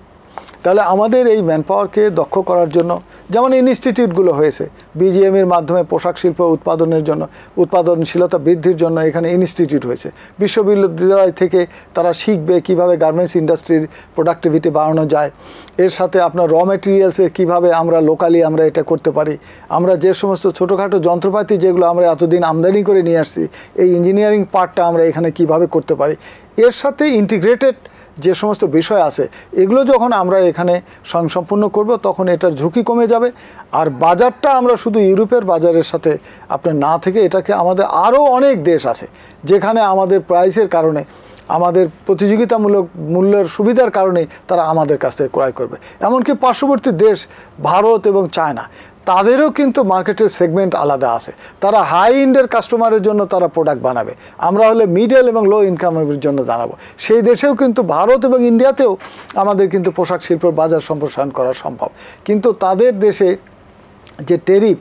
তাহলে আমাদের এই ম্যানপাওয়ারকে দক্ষ করার জন্য যেমন ইনস্টিটিউটগুলো হয়েছে, বিজিএমের মাধ্যমে পোশাক শিল্প উৎপাদনের জন্য, উৎপাদনশীলতা বৃদ্ধির জন্য এখানে ইনস্টিটিউট হয়েছে। বিশ্ববিদ্যালয় থেকে তারা শিখবে কীভাবে গার্মেন্টস ইন্ডাস্ট্রির প্রোডাক্টিভিটি বাড়ানো যায়। এর সাথে আপনার র ম্যাটেরিয়ালসে কীভাবে আমরা লোকালি আমরা এটা করতে পারি। আমরা যে সমস্ত ছোটোখাটো যন্ত্রপাতি যেগুলো আমরা এতদিন আমদানি করে নিয়ে আসছি, এই ইঞ্জিনিয়ারিং পার্টটা আমরা এখানে কিভাবে করতে পারি। এর সাথে ইন্টিগ্রেটেড যে সমস্ত বিষয় আছে এগুলো যখন আমরা এখানে স্বয়ংসম্পূর্ণ করব তখন এটার ঝুঁকি কমে যাবে। আর বাজারটা আমরা শুধু ইউরোপের বাজারের সাথে আপনার না থেকে এটাকে আমাদের আরও অনেক দেশ আছে যেখানে আমাদের প্রাইসের কারণে, আমাদের প্রতিযোগিতামূলক মূল্যের সুবিধার কারণেই তারা আমাদের কাছ থেকে ক্রয় করবে। এমনকি পার্শ্ববর্তী দেশ ভারত এবং চায়না, তাদেরও কিন্তু মার্কেটের সেগমেন্ট আলাদা আছে। তারা হাই এন্ডের কাস্টমারের জন্য তারা প্রোডাক্ট বানাবে, আমরা হলে মিডল এবং লো ইনকামের জন্য দাঁড়াবো। সেই দেশেও কিন্তু ভারত এবং ইন্ডিয়াতেও আমাদের কিন্তু পোশাক শিল্পের বাজার সম্প্রসারণ করা সম্ভব। কিন্তু তাদের দেশে যে টেরিফ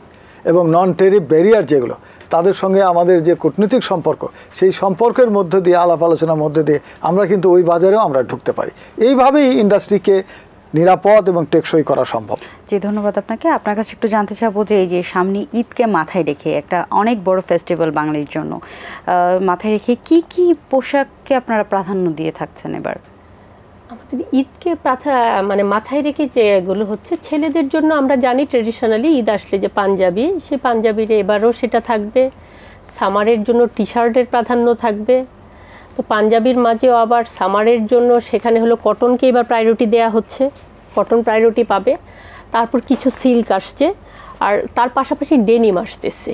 এবং নন টেরিফ ব্যারিয়ার যেগুলো, তাদের সঙ্গে আমাদের যে কূটনৈতিক সম্পর্ক, সেই সম্পর্কের মধ্যে দিয়ে আলাপ আলোচনার মধ্যে দিয়ে আমরা কিন্তু ওই বাজারেও আমরা ঢুকতে পারি। এইভাবেই ইন্ডাস্ট্রিকে নিরাপদ এবং টেকসই করা সম্ভব। জি, ধন্যবাদ আপনাকে। আপনার কাছে একটু জানতে চাবো যে এই যে সামনে ঈদকে মাথায় রেখে একটা অনেক বড় ফেস্টিভ্যাল বাঙালির জন্য, মাথায় রেখে কি কি পোশাককে আপনারা প্রাধান্য দিয়ে থাকছেন এবার? আমাদের ঈদকে মাথায় রেখে যেগুলো হচ্ছে ছেলেদের জন্য আমরা জানি ট্রেডিশনালি ঈদ আসলে যে পাঞ্জাবি, সেই পাঞ্জাবির এবারও সেটা থাকবে। সামারের জন্য টি শার্টের প্রাধান্য থাকবে। তো পাঞ্জাবির মাঝেও আবার সামারের জন্য সেখানে হলো কটনকে এবার প্রায়োরিটি দেওয়া হচ্ছে, কটন প্রায়োরিটি পাবে। তারপর কিছু সিল্ক আসছে, আর তার পাশাপাশি ডেনিম আসতেছে।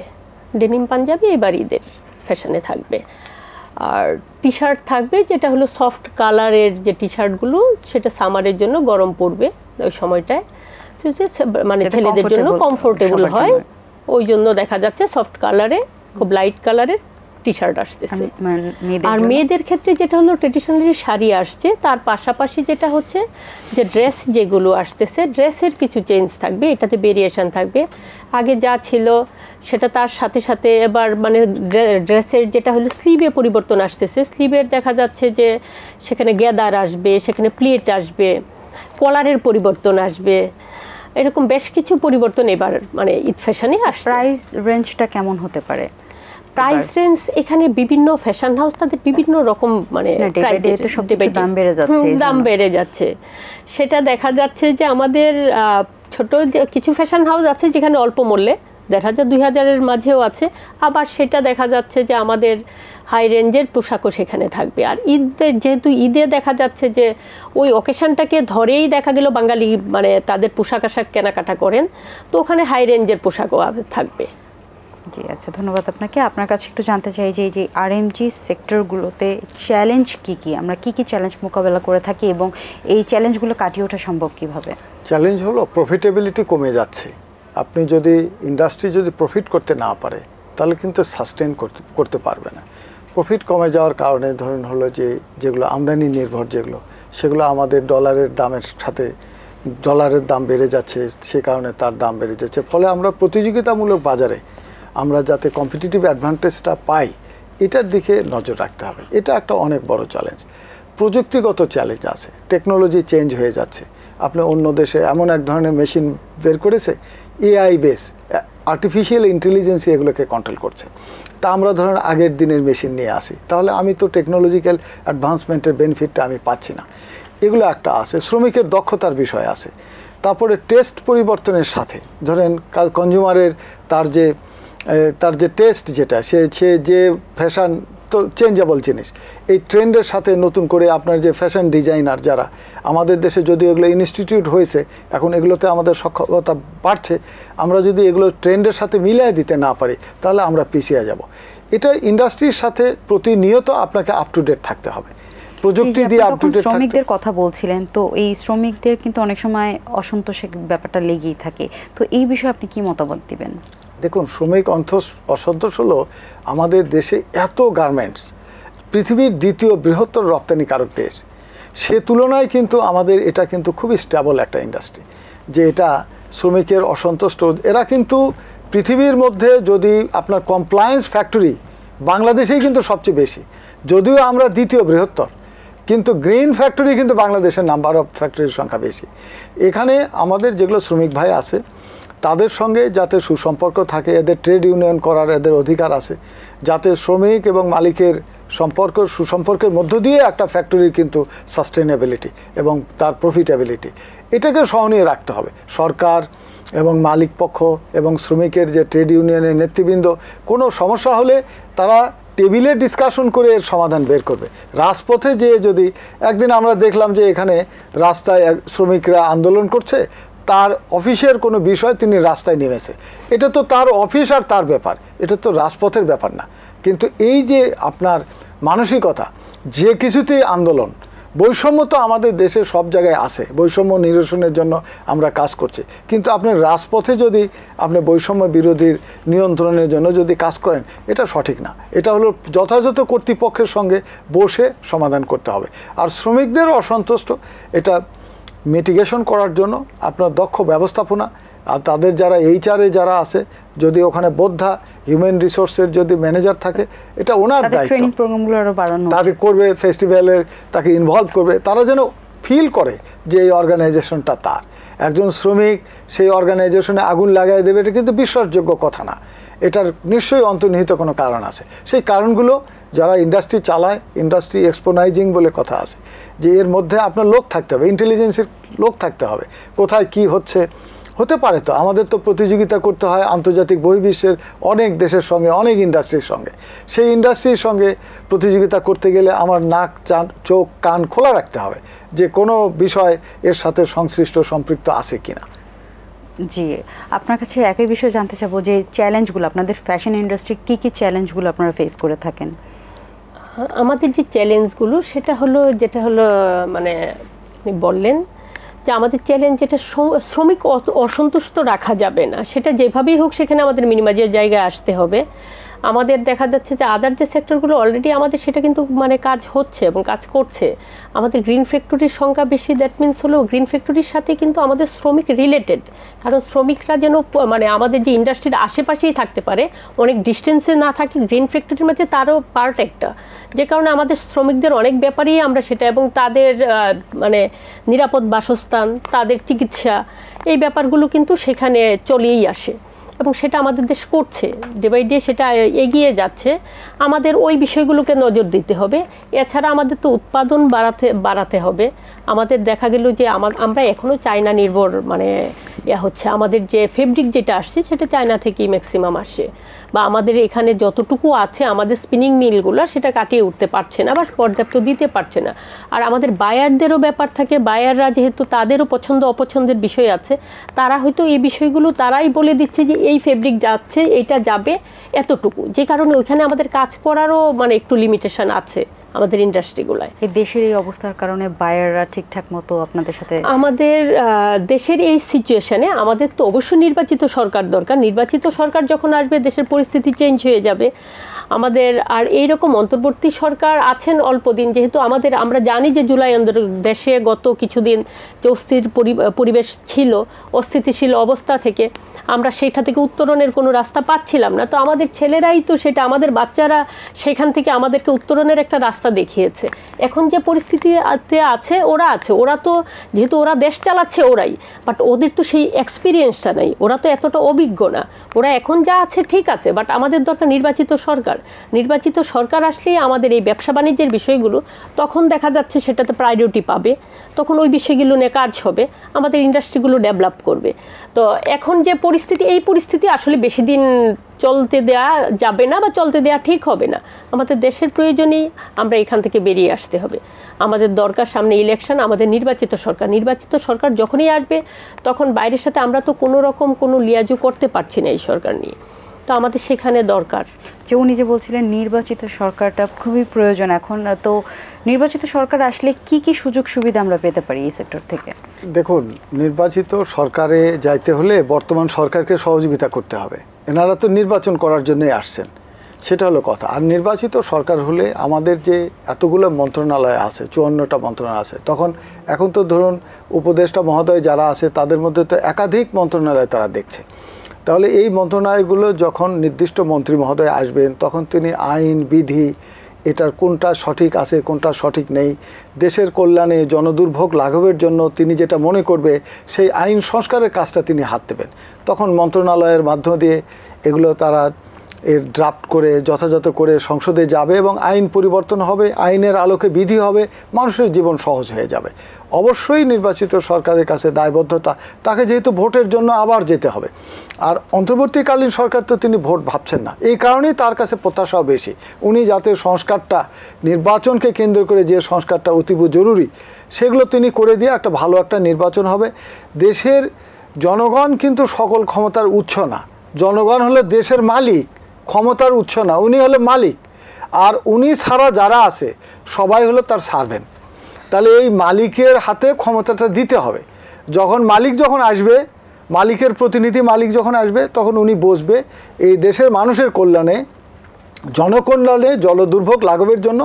ডেনিম পাঞ্জাবি এবার ঈদের ফ্যাশনে থাকবে। আর টি শার্ট থাকবে যেটা হলো সফট কালারের যে টি শার্টগুলো, সেটা সামারের জন্য গরম পড়বে ওই সময়টায়, মানে ছেলেদের জন্য কমফোর্টেবল হয়, ওই জন্য দেখা যাচ্ছে সফট কালারে খুব লাইট কালারের টি শার্ট আসতেছে। আর মেয়েদের ক্ষেত্রে যেটা হলো ট্রেডিশনালি শাড়ি আসছে, তার পাশাপাশি যেটা হচ্ছে যে ড্রেস যেগুলো আসতেছে, ড্রেসের কিছু চেঞ্জ থাকবে, এটাতে ভেরিয়েশন থাকবে। আগে যা ছিল সেটা তার সাথে সাথে এবার মানে ড্রেসের যেটা হলো স্লিভে পরিবর্তন আসতেছে। স্লিভের দেখা যাচ্ছে যে সেখানে গ্যাদার আসবে, সেখানে প্লেট আসবে, কলারের পরিবর্তন আসবে, এরকম বেশ কিছু পরিবর্তন এবার মানে ঈদ ফ্যাশনে আসছে। প্রাইস রেঞ্জটা কেমন হতে পারে? প্রাইস রেঞ্জ এখানে বিভিন্ন ফ্যাশন হাউস তাদের বিভিন্ন রকম মানে দাম বেড়ে যাচ্ছে। সেটা দেখা যাচ্ছে যে আমাদের ছোট কিছু ফ্যাশন হাউস আছে যেখানে অল্প মূল্যে ১,৫০০-২,০০০-এর মাঝেও আছে, আবার সেটা দেখা যাচ্ছে যে আমাদের হাই রেঞ্জের পোশাকও সেখানে থাকবে। আর যেহেতু ঈদে দেখা যাচ্ছে যে ওই অকেশনটাকে ধরেই দেখা গেল বাঙালি মানে তাদের পোশাক আশাক কেনাকাটা করেন, তো ওখানে হাই রেঞ্জের পোশাকও থাকবে। জি, আচ্ছা, ধন্যবাদ আপনাকে। আপনার কাছে একটু জানতে চাই যে এই যে আরএমজি সেক্টরগুলোতে চ্যালেঞ্জ কি কি, আমরা কি কি চ্যালেঞ্জ মোকাবেলা করে থাকি এবং এই চ্যালেঞ্জগুলো কাটিয়ে ওঠা সম্ভব কিভাবে? চ্যালেঞ্জ হলো প্রফিটেবিলিটি কমে যাচ্ছে। আপনি যদি ইন্ডাস্ট্রি যদি প্রফিট করতে না পারে তাহলে কিন্তু সাস্টেন করতে পারবে না। প্রফিট কমে যাওয়ার কারণে ধরুন হলো যে যেগুলো আমদানি নির্ভর যেগুলো, সেগুলো আমাদের ডলারের দামের সাথে ডলারের দাম বেড়ে যাচ্ছে, সে কারণে তার দাম বেড়ে যাচ্ছে। ফলে আমরা প্রতিযোগিতামূলক বাজারে আমরা যাতে কম্পিটিটিভ অ্যাডভান্টেজটা পাই এটার দিকে নজর রাখতে হবে। এটা একটা অনেক বড় চ্যালেঞ্জ। প্রযুক্তিগত চ্যালেঞ্জ আছে, টেকনোলজি চেঞ্জ হয়ে যাচ্ছে। আপনি অন্য দেশে এমন এক ধরনের মেশিন বের করেছে, এআই বেস, আর্টিফিশিয়াল ইন্টেলিজেন্স এগুলোকে কন্ট্রোল করছে। তা আমরা ধরেন আগের দিনের মেশিন নিয়ে আসি, তাহলে আমি তো টেকনোলজিক্যাল অ্যাডভান্সমেন্টের বেনিফিটটা আমি পাচ্ছি না। এগুলো একটা আছে। শ্রমিকের দক্ষতার বিষয় আছে। তারপরে টেস্ট পরিবর্তনের সাথে ধরেন কনজিউমারের তার যে টেস্ট যেটা সে যে ফ্যাশন তো চেঞ্জেবল জিনিস, এই ট্রেন্ডের সাথে নতুন করে আপনার যে ফ্যাশন ডিজাইনার যারা আমাদের দেশে যদি এগুলো ইনস্টিটিউট হয়েছে, এখন এগুলোতে আমাদের সক্ষমতা বাড়ছে, আমরা যদি এগুলো ট্রেন্ডের সাথে মিলিয়ে দিতে না পারি তাহলে আমরা পিছিয়ে যাব। এটা ইন্ডাস্ট্রির সাথে প্রতিনিয়ত আপনাকে আপ টু ডেট থাকতে হবে। প্রযুক্তি দিয়ে আপডেটেড শ্রমিকদের কথা বলছিলেন, তো এই শ্রমিকদের কিন্তু অনেক সময় অসন্তোষের ব্যাপারটা লেগেই থাকে, তো এই বিষয়ে আপনি কি মতামত দিবেন? দেখুন, শ্রমিক অসন্তোষ হলো আমাদের দেশে এত গার্মেন্টস, পৃথিবীর দ্বিতীয় বৃহত্তর রপ্তানিকারক দেশ, সে তুলনায় কিন্তু আমাদের এটা কিন্তু খুবই স্টেবল একটা ইন্ডাস্ট্রি, যে এটা শ্রমিকের অসন্তুষ্ট এরা কিন্তু পৃথিবীর মধ্যে যদি আপনার কমপ্লায়েন্স ফ্যাক্টরি বাংলাদেশেই কিন্তু সবচেয়ে বেশি, যদিও আমরা দ্বিতীয় বৃহত্তর, কিন্তু গ্রিন ফ্যাক্টরি কিন্তু বাংলাদেশের নাম্বার অফ ফ্যাক্টরির সংখ্যা বেশি। এখানে আমাদের যেগুলো শ্রমিক ভাই আছে তাদের সঙ্গে যাতে সুসম্পর্ক থাকে, এদের ট্রেড ইউনিয়ন করার এদের অধিকার আছে, যাতে শ্রমিক এবং মালিকের সুসম্পর্কের মধ্য দিয়ে একটা ফ্যাক্টরির কিন্তু সাস্টেনেবিলিটি এবং তার প্রফিটেবিলিটি এটাকে সহনীয় রাখতে হবে। সরকার এবং মালিক পক্ষ এবং শ্রমিকের যে ট্রেড ইউনিয়নের নেতৃবৃন্দ কোনো সমস্যা হলে তারা টেবিলে ডিসকাশন করে এর সমাধান বের করবে। রাজপথে যেয়ে যদি একদিন আমরা দেখলাম যে এখানে রাস্তায় শ্রমিকরা আন্দোলন করছে, তার অফিসের কোনো বিষয় তিনি রাস্তায় নেমেছে, এটা তো তার অফিস আর তার ব্যাপার, এটা তো রাজপথের ব্যাপার না। কিন্তু এই যে আপনার মানসিকতা, যে কিছুতেই আন্দোলন, বৈষম্য তো আমাদের দেশে সব জায়গায় আছে, বৈষম্য নিরসনের জন্য আমরা কাজ করছি, কিন্তু আপনি রাজপথে যদি আপনি বৈষম্য বিরোধীর নিয়ন্ত্রণের জন্য যদি কাজ করেন, এটা সঠিক না। এটা হলো যথাযথ কর্তৃপক্ষের সঙ্গে বসে সমাধান করতে হবে। আর শ্রমিকদের অসন্তুষ্ট এটা মিটিগেশন করার জন্য আপনার দক্ষ ব্যবস্থাপনা, আর তাদের যারা এইচআরে যারা আছে, যদি ওখানে বোদ্ধা হিউম্যান রিসোর্সের যদি ম্যানেজার থাকে, এটা ওনার দায়িত্ব, ট্রেনিং প্রোগ্রামগুলো আরো বাড়ানো, তাকে করবে, ফেস্টিভ্যালের তাকে ইনভলভ করবে, তারা যেন ফিল করে যে এই অর্গানাইজেশনটা তার। একজন শ্রমিক সেই অর্গানাইজেশনে আগুন লাগাই দেবে, এটা কিন্তু বিশ্বাসযোগ্য কথা না, এটার নিশ্চয়ই অন্তর্নিহিত কোনো কারণ আছে। সেই কারণগুলো যারা ইন্ডাস্ট্রি চালায়, ইন্ডাস্ট্রি এক্সপোনাইজিং বলে কথা আছে, যে এর মধ্যে আপনার লোক থাকতে হবে, ইন্টেলিজেন্সের লোক থাকতে হবে, কোথায় কি হতে পারে। তো আমাদের তো প্রতিযোগিতা করতে হয় আন্তর্জাতিক বহির্বিশ্বের অনেক দেশের সঙ্গে, অনেক ইন্ডাস্ট্রির সঙ্গে। সেই ইন্ডাস্ট্রির সঙ্গে প্রতিযোগিতা করতে গেলে আমার নাক, চোখ, কান খোলা রাখতে হবে যে কোনো বিষয় এর সাথে সংশ্লিষ্ট সম্পৃক্ত আছে কিনা। জি, আপনার কাছে একই বিষয় জানতে চাবো যে চ্যালেঞ্জগুলো, আপনাদের ফ্যাশন ইন্ডাস্ট্রি কী কী চ্যালেঞ্জগুলো আপনারা ফেস করে থাকেন? আমাদের যে চ্যালেঞ্জগুলো সেটা হলো, যেটা হলো মানে আপনি বললেন যে আমাদের চ্যালেঞ্জ, যেটা শ্রমিক অসন্তুষ্ট রাখা যাবে না, সেটা যেভাবেই হোক সেখানে আমাদের মিনিমাইজের জায়গায় আসতে হবে। আমাদের দেখা যাচ্ছে যে আদার যে সেক্টরগুলো অলরেডি আমাদের সেটা কিন্তু মানে কাজ হচ্ছে এবং কাজ করছে। আমাদের গ্রিন ফ্যাক্টরির সংখ্যা বেশি, দ্যাট মিনস হলো গ্রিন ফ্যাক্টরির সাথে কিন্তু আমাদের শ্রমিক রিলেটেড, কারণ শ্রমিকরা যেন মানে আমাদের যে ইন্ডাস্ট্রির আশেপাশেই থাকতে পারে, অনেক ডিস্টেন্সে না থাকে, গ্রিন ফ্যাক্টরির মাঝে তারও পার্ট একটা, যে কারণে আমাদের শ্রমিকদের অনেক ব্যাপারেই আমরা সেটা, এবং তাদের মানে নিরাপদ বাসস্থান, তাদের চিকিৎসা, এই ব্যাপারগুলো কিন্তু সেখানে চলেই আসে এবং সেটা আমাদের দেশ করছে, ডে বাই ডে সেটা এগিয়ে যাচ্ছে। আমাদের ওই বিষয়গুলোকে নজর দিতে হবে। এছাড়া আমাদের তো উৎপাদন বাড়াতে হবে। আমাদের দেখা গেল যে আমরা এখনও চায়না নির্ভর, মানে হচ্ছে আমাদের যে ফেব্রিক যেটা আসছে সেটা চায়না থেকেই ম্যাক্সিমাম আসে, বা আমাদের এখানে যতটুকু আছে আমাদের স্পিনিং মিলগুলো সেটা কাটিয়ে উঠতে পারছে না বা পর্যাপ্ত দিতে পারছে না। আর আমাদের বায়ারদেরও ব্যাপার থাকে, বায়াররা যেহেতু তাদেরও পছন্দ অপছন্দের বিষয় আছে, তারা হয়তো এই বিষয়গুলো তারাই বলে দিচ্ছে যে এই ফেব্রিক যাচ্ছে, এইটা যাবে এতটুকু, যে কারণে ওইখানে আমাদের কাজ করারও মানে একটু লিমিটেশন আছে আমাদের ইন্ডাস্ট্রিগুলায়। এই দেশের এই অবস্থার কারণে বায়াররা ঠিকঠাক মতো আপনাদের সাথে, আমাদের দেশের এই সিচুয়েশনে আমাদের তো অবশ্যই নির্বাচিত সরকার দরকার। নির্বাচিত সরকার যখন আসবে দেশের পরিস্থিতি চেঞ্জ হয়ে যাবে আমাদের। আর এইরকম অন্তর্বর্তী সরকার আছেন অল্প দিন, যেহেতু আমরা জানি যে জুলাই দেশে গত কিছুদিন যে অস্থির পরিবেশ ছিল, অস্থিতিশীল অবস্থা থেকে আমরা সেইটা থেকে উত্তরণের কোনো রাস্তা পাচ্ছিলাম না। তো আমাদের ছেলেরাই তো সেটা, আমাদের বাচ্চারা সেখান থেকে আমাদেরকে উত্তরণের একটা রাস্তা দেখিয়েছে। এখন যে পরিস্থিতিতে আছে ওরা তো যেহেতু ওরা দেশ চালাচ্ছে ওরাই, বাট ওদের তো সেই এক্সপিরিয়েন্সটা নেই, ওরা তো এতটা অভিজ্ঞ না। ওরা এখন যা আছে ঠিক আছে, বাট আমাদের দরকার নির্বাচিত সরকার। নির্বাচিত সরকার আসলেই আমাদের এই ব্যবসা বাণিজ্যের বিষয়গুলো তখন দেখা যাচ্ছে সেটাতে প্রায়োরিটি পাবে, তখন ওই বিষয়গুলো নিয়ে কাজ হবে, আমাদের ইন্ডাস্ট্রিগুলো ডেভেলপ করবে। তো এখন যে পরিস্থিতি, এই পরিস্থিতি আসলে বেশি দিন চলতে দেওয়া যাবে না বা চলতে দেওয়া ঠিক হবে না। আমাদের দেশের প্রয়োজনেই আমরা এখান থেকে বেরিয়ে আসতে হবে। আমাদের দরকার সামনে ইলেকশন, আমাদের নির্বাচিত সরকার যখনই আসবে তখন বাইরের সাথে আমরা তো কোনো রকম কোনো লিয়াজু করতে পারছি না এই সরকার নিয়ে। তো আমাদের সেখানে দরকার। যে উনি যে বলছিলেন নির্বাচিত সরকারটা খুবই প্রয়োজন এখন, তো নির্বাচিত সরকার আসলে কি কি সুযোগ সুবিধা আমরা পেতে পারি এই সেক্টর থেকে? দেখুন, নির্বাচিত সরকারে যাইতে হলে বর্তমান সরকারকে সহযোগিতা করতে হবে। এনারা তো নির্বাচন করার জন্যই আসছেন, সেটা হলো কথা। আর নির্বাচিত সরকার হলে আমাদের যে এতগুলো মন্ত্রণালয় আছে, 54টা মন্ত্রণালয় আছে, তখন এখন তো ধরুন উপদেষ্টা মহোদয় যারা আছে তাদের মধ্যে তো একাধিক মন্ত্রণালয় তারা দেখছে। তাহলে এই মন্ত্রণালয়গুলো যখন নির্দিষ্ট মন্ত্রী মহোদয় আসবেন, তখন তিনি আইন বিধি এটার কোনটা সঠিক আছে কোনটা সঠিক নেই, দেশের কল্যাণে জনদুর্ভোগ লাঘবের জন্য তিনি যেটা মনে করবে সেই আইন সংস্কারের কাজটা তিনি হাত দেবেন। তখন মন্ত্রণালয়ের মাধ্যম দিয়ে এগুলো তারা এর ড্রাফট করে যথাযথ করে সংসদে যাবে এবং আইন পরিবর্তন হবে, আইনের আলোকে বিধি হবে, মানুষের জীবন সহজ হয়ে যাবে। অবশ্যই নির্বাচিত সরকারের কাছে দায়বদ্ধতা, তাকে যেহেতু ভোটের জন্য আবার যেতে হবে। আর অন্তর্বর্তীকালীন সরকার তো তিনি ভোট ভাবছেন না, এই কারণেই তার কাছে প্রত্যাশাও বেশি। উনি যাতে সংস্কারটা, নির্বাচনকে কেন্দ্র করে যে সংস্কারটা অতীব জরুরি, সেগুলো তিনি করে দিয়ে একটা ভালো একটা নির্বাচন হবে। দেশের জনগণ কিন্তু সকল ক্ষমতার উৎস না, জনগণ হলো দেশের মালিক, ক্ষমতার উৎস না, উনি হলো মালিক। আর উনি ছাড়া যারা আছে সবাই হলো তার সার্ভেন্ট। তাহলে এই মালিকের হাতে ক্ষমতাটা দিতে হবে। যখন মালিক যখন আসবে, মালিকের প্রতিনিধি মালিক যখন আসবে, তখন উনি বসবে এই দেশের মানুষের কল্যাণে, জনকল্যাণে, জলদুর্ভোগ লাঘবের জন্য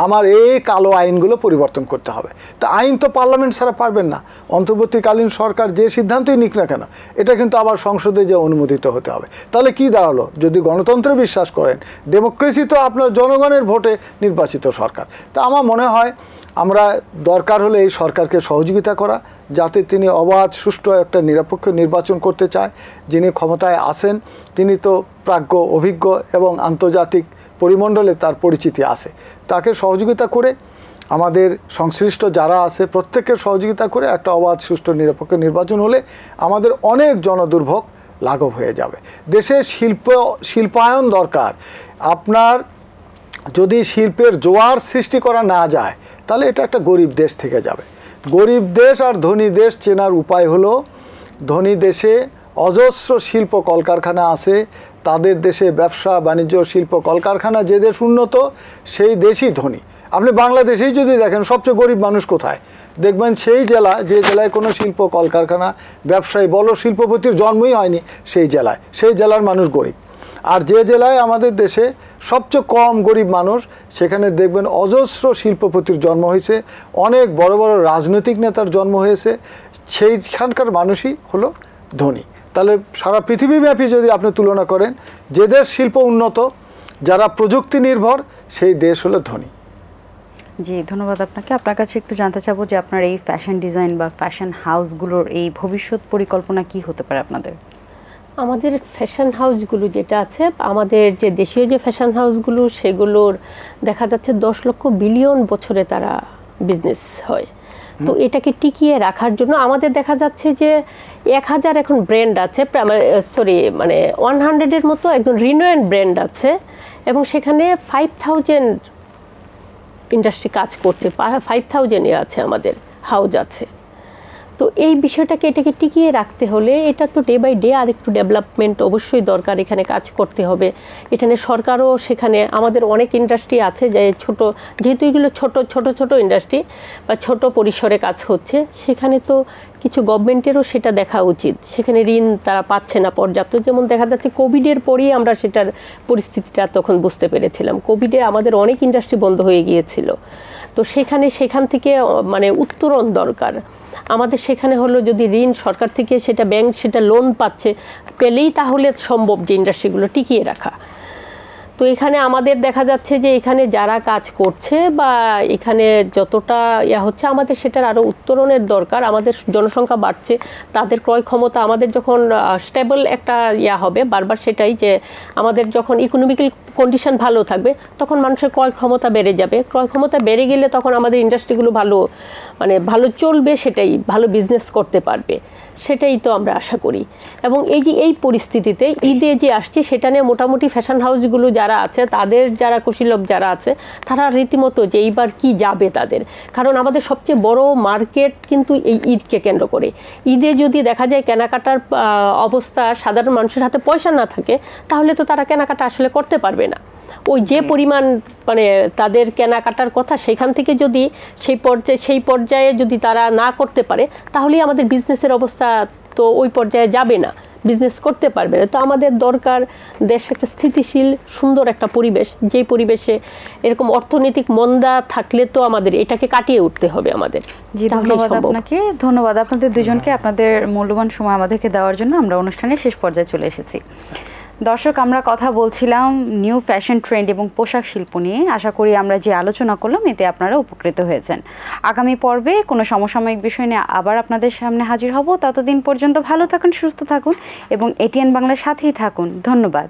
আমার এই কালো আইনগুলো পরিবর্তন করতে হবে। তো আইন তো পার্লামেন্ট ছাড়া পারবেন না। অন্তর্বর্তীকালীন সরকার যে সিদ্ধান্তই নিক না কেন, এটা কিন্তু আবার সংসদে যে অনুমোদিত হতে হবে। তাহলে কি দাঁড়ালো? যদি গণতন্ত্রে বিশ্বাস করেন, ডেমোক্রেসি তো আপনার জনগণের ভোটে নির্বাচিত সরকার। তা আমার মনে হয় আমরা দরকার হলে এই সরকারকে সহযোগিতা করা, যাতে তিনি অবাধ সুষ্ঠু একটা নিরপেক্ষ নির্বাচন করতে চায়। যিনি ক্ষমতায় আছেন তিনি তো প্রাজ্ঞ, অভিজ্ঞ এবং আন্তর্জাতিক পরিমণ্ডলে তার পরিচিতি আছে। তাকে সহযোগিতা করে, আমাদের সংশ্লিষ্ট যারা আছে প্রত্যেকের সহযোগিতা করে একটা অবাধ সুষ্ঠু নিরপেক্ষ নির্বাচন হলে আমাদের অনেক জনদুর্ভোগ লাঘব হয়ে যাবে। দেশে শিল্পায়ন দরকার। আপনার যদি শিল্পের জোয়ার সৃষ্টি করা না যায়, তাহলে এটা একটা গরিব দেশ থেকে যাবে। গরিব দেশ আর ধনী দেশ চেনার উপায় হলো, ধনী দেশে অজস্র শিল্প কলকারখানা আছে, তাদের দেশে ব্যবসা বাণিজ্য শিল্প কলকারখানা, যে দেশ উন্নত সেই দেশই ধনী। আপনি বাংলাদেশেই যদি দেখেন সবচেয়ে গরিব মানুষ কোথায়, দেখবেন সেই জেলা যে জেলায় কোনো শিল্প কলকারখানা, ব্যবসায়ী, বড় শিল্পপতির জন্মই হয়নি, সেই জেলার মানুষ গরিব। আর যে জেলায় আমাদের দেশে সবচেয়ে কম গরিব মানুষ, সেখানে দেখবেন অজস্র শিল্পপতির জন্ম হয়েছে, অনেক বড় বড় রাজনৈতিক নেতার জন্ম হয়েছে, সেইখানকার মানুষই হলো ধনী। তাহলে সারা পৃথিবীব্যাপী যদি আপনি তুলনা করেন, যে দেশ শিল্প উন্নত, যারা প্রযুক্তি নির্ভর, সেই দেশ হলো ধনী। জি, ধন্যবাদ আপনাকে। আপনার কাছে একটু জানতে চাবো যে আপনার এই ফ্যাশন ডিজাইন বা ফ্যাশন হাউসগুলোর এই ভবিষ্যৎ পরিকল্পনা কি হতে পারে আপনাদের? আমাদের ফ্যাশন হাউসগুলো যেটা আছে, আমাদের যে দেশীয় যে ফ্যাশন হাউসগুলো, সেগুলোর দেখা যাচ্ছে 10 লক্ষ বিলিয়ন বছরে তারা বিজনেস হয়। তো এটাকে টিকিয়ে রাখার জন্য আমাদের দেখা যাচ্ছে যে 1000 এখন ব্র্যান্ড আছে, 100-এর মতো একদম রিনোয়েন্ট ব্র্যান্ড আছে, এবং সেখানে 5000 ইন্ডাস্ট্রি কাজ করছে, 5000 আছে আমাদের হাউস আছে। তো এই বিষয়টাকে, এটাকে টিকিয়ে রাখতে হলে এটা তো ডে বাই ডে আর একটু ডেভেলপমেন্ট অবশ্যই দরকার, এখানে কাজ করতে হবে। এখানে সরকারও, সেখানে আমাদের অনেক ইন্ডাস্ট্রি আছে যে ছোট, যেহেতু এগুলো ছোট ইন্ডাস্ট্রি বা ছোট পরিসরে কাজ হচ্ছে, সেখানে তো কিছু গভর্নমেন্টেরও সেটা দেখা উচিত। সেখানে ঋণ তারা পাচ্ছে না পর্যাপ্ত। যেমন দেখা যাচ্ছে কোভিডের পরেই আমরা সেটার পরিস্থিতিটা তখন বুঝতে পেরেছিলাম। কোভিডে আমাদের অনেক ইন্ডাস্ট্রি বন্ধ হয়ে গিয়েছিল। তো সেখান থেকে উত্তরণ দরকার আমাদের। সেখানে হলো যদি ঋণ সরকার থেকে, সেটা ব্যাংক সেটা লোন পেলেই তাহলে সম্ভব যে ইন্ডাস্ট্রিগুলো টিকিয়ে রাখা। তো এখানে আমাদের দেখা যাচ্ছে যে এখানে যারা কাজ করছে বা এখানে যতটা হচ্ছে, আমাদের সেটার আরও উত্তরণের দরকার। আমাদের জনসংখ্যা বাড়ছে, তাদের ক্রয় ক্ষমতা, আমাদের যখন স্টেবল একটা হবে, বারবার সেটাই যে আমাদের যখন ইকোনমিক্যাল কন্ডিশন ভালো থাকবে, তখন মানুষের ক্রয় ক্ষমতা বেড়ে যাবে। ক্রয় ক্ষমতা বেড়ে গেলে তখন আমাদের ইন্ডাস্ট্রিগুলো ভালো চলবে, সেটাই ভালো বিজনেস করতে পারবে। সেটাই তো আমরা আশা করি। এবং এই যে এই পরিস্থিতিতে ঈদে যে আসছে সেটা নিয়ে মোটামুটি ফ্যাশন হাউসগুলো যারা আছে, তাদের যারা কুশীলভ যারা আছে, তারা রীতিমতো যে এইবার কি যাবে তাদের, কারণ আমাদের সবচেয়ে বড় মার্কেট কিন্তু এই ঈদকে কেন্দ্র করে। ঈদে যদি দেখা যায় কেনাকাটার অবস্থা, সাধারণ মানুষের হাতে পয়সা না থাকে, তাহলে তো তারা কেনাকাটা আসলে করতে পারবে না। ওই যে পরিমাণ মানে তাদের কেনাকাটার কথা, সেখান থেকে যদি সেই পর্যায়ে যদি তারা না করতে পারে, তাহলেই আমাদের বিজনেসের অবস্থা তো ওই পর্যায়ে যাবে না, বিজনেস করতে পারবে না। তো আমাদের দরকার দেশ একটা স্থিতিশীল সুন্দর একটা পরিবেশ, যেই পরিবেশে এরকম অর্থনৈতিক মন্দা থাকলে তো আমাদের এটাকে কাটিয়ে উঠতে হবে আমাদের। জি, ধন্যবাদ আপনাকে, ধন্যবাদ আপনাদের দুজনকে আপনাদের মূল্যবান সময় আমাদেরকে দেওয়ার জন্য। আমরা অনুষ্ঠানের শেষ পর্যায়ে চলে এসেছি। দর্শক, আমরা কথা বলছিলাম নিউ ফ্যাশন ট্রেন্ড এবং পোশাক শিল্প নিয়ে। আশা করি আমরা যে আলোচনা করলাম এতে আপনারা উপকৃত হয়েছেন। আগামী পর্বে কোনো সমসাময়িক বিষয় নিয়ে আবার আপনাদের সামনে হাজির হব। ততদিন পর্যন্ত ভালো থাকুন, সুস্থ থাকুন এবং এটিএন বাংলার সাথেই থাকুন। ধন্যবাদ।